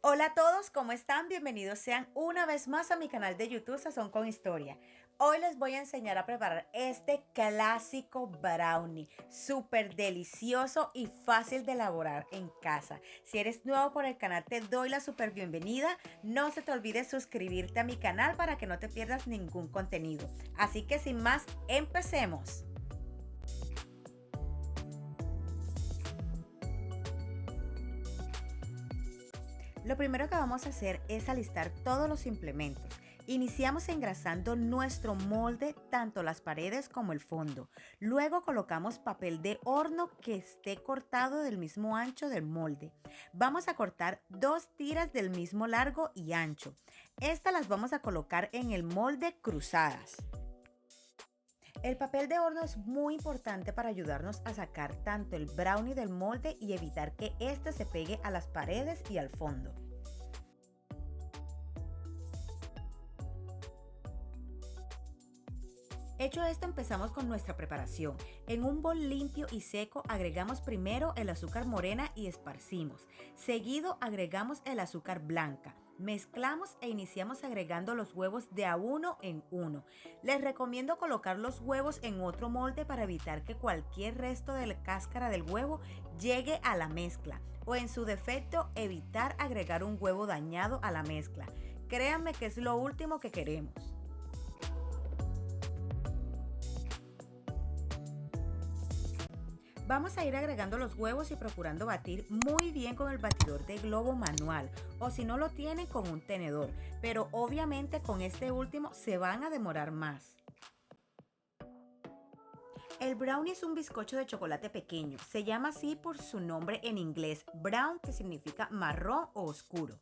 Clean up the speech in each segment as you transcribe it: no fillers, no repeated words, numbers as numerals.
Hola a todos, ¿cómo están? Bienvenidos sean una vez más a mi canal de YouTube Sazón con Historia. Hoy les voy a enseñar a preparar este clásico brownie, súper delicioso y fácil de elaborar en casa. Si eres nuevo por el canal te doy la súper bienvenida. No se te olvide suscribirte a mi canal para que no te pierdas ningún contenido. Así que sin más, empecemos. Lo primero que vamos a hacer es alistar todos los implementos. Iniciamos engrasando nuestro molde, tanto las paredes como el fondo. Luego colocamos papel de horno que esté cortado del mismo ancho del molde. Vamos a cortar 2 tiras del mismo largo y ancho. Estas las vamos a colocar en el molde cruzadas. El papel de horno es muy importante para ayudarnos a sacar tanto el brownie del molde y evitar que éste se pegue a las paredes y al fondo. Hecho esto, empezamos con nuestra preparación. En un bol limpio y seco agregamos primero el azúcar morena y esparcimos. Seguido agregamos el azúcar blanca. Mezclamos e iniciamos agregando los huevos de a uno en uno. Les recomiendo colocar los huevos en otro molde para evitar que cualquier resto de la cáscara del huevo llegue a la mezcla, o en su defecto evitar agregar un huevo dañado a la mezcla. Créanme que es lo último que queremos. Vamos a ir agregando los huevos y procurando batir muy bien con el batidor de globo manual, o si no lo tienen, con un tenedor, pero obviamente con este último se van a demorar más. El brownie es un bizcocho de chocolate pequeño, se llama así por su nombre en inglés, brown, que significa marrón o oscuro.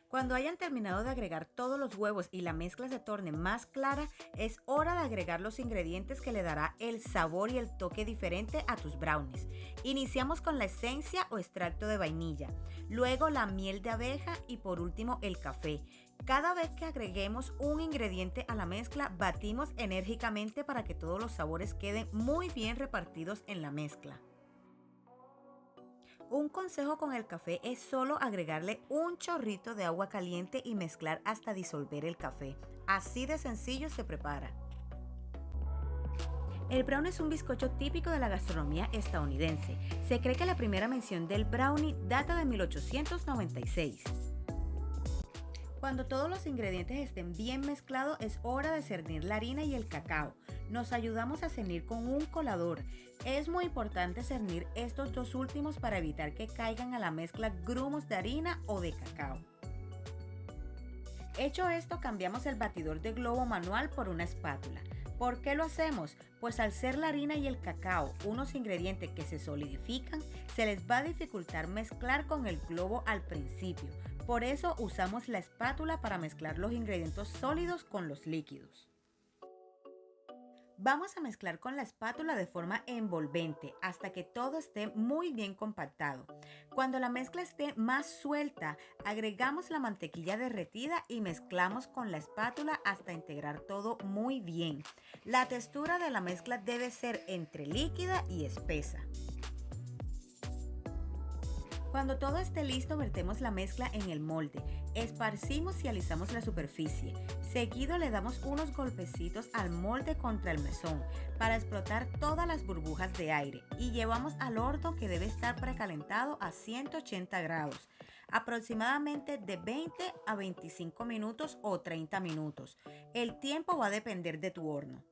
Cuando hayan terminado de agregar todos los huevos y la mezcla se torne más clara, es hora de agregar los ingredientes que le dará el sabor y el toque diferente a tus brownies. Iniciamos con la esencia o extracto de vainilla, luego la miel de abeja y por último el café. Cada vez que agreguemos un ingrediente a la mezcla, batimos enérgicamente para que todos los sabores queden muy bien repartidos en la mezcla. Un consejo con el café es solo agregarle un chorrito de agua caliente y mezclar hasta disolver el café. Así de sencillo se prepara. El brownie es un bizcocho típico de la gastronomía estadounidense. Se cree que la primera mención del brownie data de 1896. Cuando todos los ingredientes estén bien mezclados, es hora de cernir la harina y el cacao. Nos ayudamos a cernir con un colador. Es muy importante cernir estos dos últimos para evitar que caigan a la mezcla grumos de harina o de cacao. Hecho esto, cambiamos el batidor de globo manual por una espátula. ¿Por qué lo hacemos? Pues al ser la harina y el cacao unos ingredientes que se solidifican, se les va a dificultar mezclar con el globo al principio. Por eso usamos la espátula para mezclar los ingredientes sólidos con los líquidos. Vamos a mezclar con la espátula de forma envolvente hasta que todo esté muy bien compactado. Cuando la mezcla esté más suelta, agregamos la mantequilla derretida y mezclamos con la espátula hasta integrar todo muy bien. La textura de la mezcla debe ser entre líquida y espesa. Cuando todo esté listo, vertemos la mezcla en el molde, esparcimos y alisamos la superficie. Seguido le damos unos golpecitos al molde contra el mesón para explotar todas las burbujas de aire y llevamos al horno, que debe estar precalentado a 180 grados, aproximadamente de 20 a 25 minutos o 30 minutos. El tiempo va a depender de tu horno.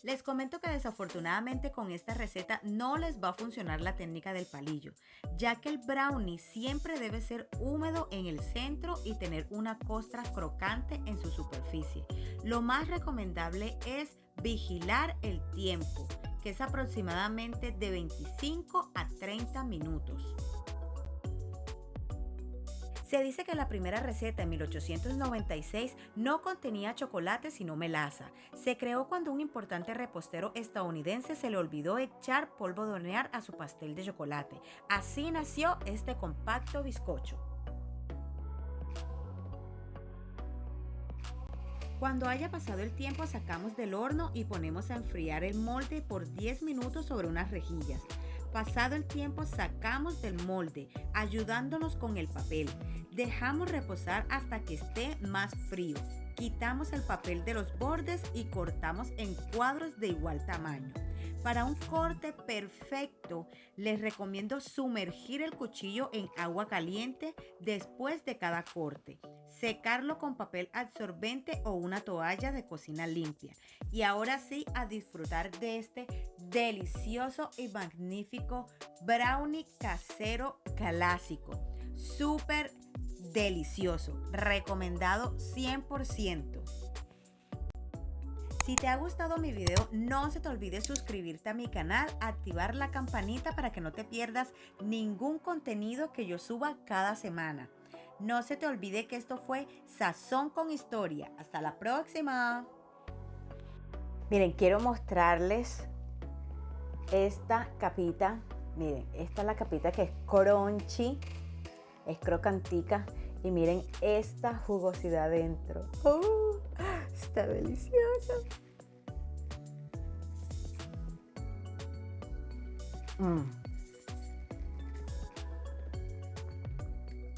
Les comento que desafortunadamente con esta receta no les va a funcionar la técnica del palillo, ya que el brownie siempre debe ser húmedo en el centro y tener una costra crocante en su superficie. Lo más recomendable es vigilar el tiempo, que es aproximadamente de 25 a 30 minutos. Se dice que la primera receta en 1896 no contenía chocolate sino melaza. Se creó cuando un importante repostero estadounidense se le olvidó echar polvo de hornear a su pastel de chocolate. Así nació este compacto bizcocho. Cuando haya pasado el tiempo, sacamos del horno y ponemos a enfriar el molde por 10 minutos sobre unas rejillas. Pasado el tiempo sacamos del molde, ayudándonos con el papel. Dejamos reposar hasta que esté más frío. Quitamos el papel de los bordes y cortamos en cuadros de igual tamaño. Para un corte perfecto, les recomiendo sumergir el cuchillo en agua caliente después de cada corte, secarlo con papel absorbente o una toalla de cocina limpia. Y ahora sí, a disfrutar de este delicioso y magnífico brownie casero clásico. Súper delicioso, recomendado 100%. Si te ha gustado mi video, no se te olvide suscribirte a mi canal, activar la campanita para que no te pierdas ningún contenido que yo suba cada semana. No se te olvide que esto fue Sazón con Historia. Hasta la próxima. Miren, quiero mostrarles esta capita. Miren, esta es la capita que es crunchy, es crocantica. Y miren esta jugosidad dentro. Está deliciosa.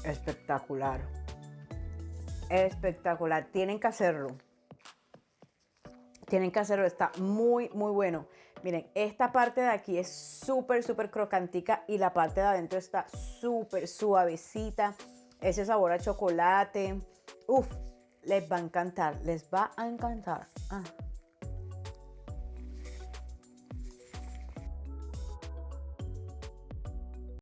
Espectacular. Espectacular. Tienen que hacerlo. Tienen que hacerlo. Está muy, muy bueno. Miren, esta parte de aquí es súper, súper crocantica y la parte de adentro está súper suavecita. Ese sabor a chocolate. Uf, les va a encantar. Les va a encantar.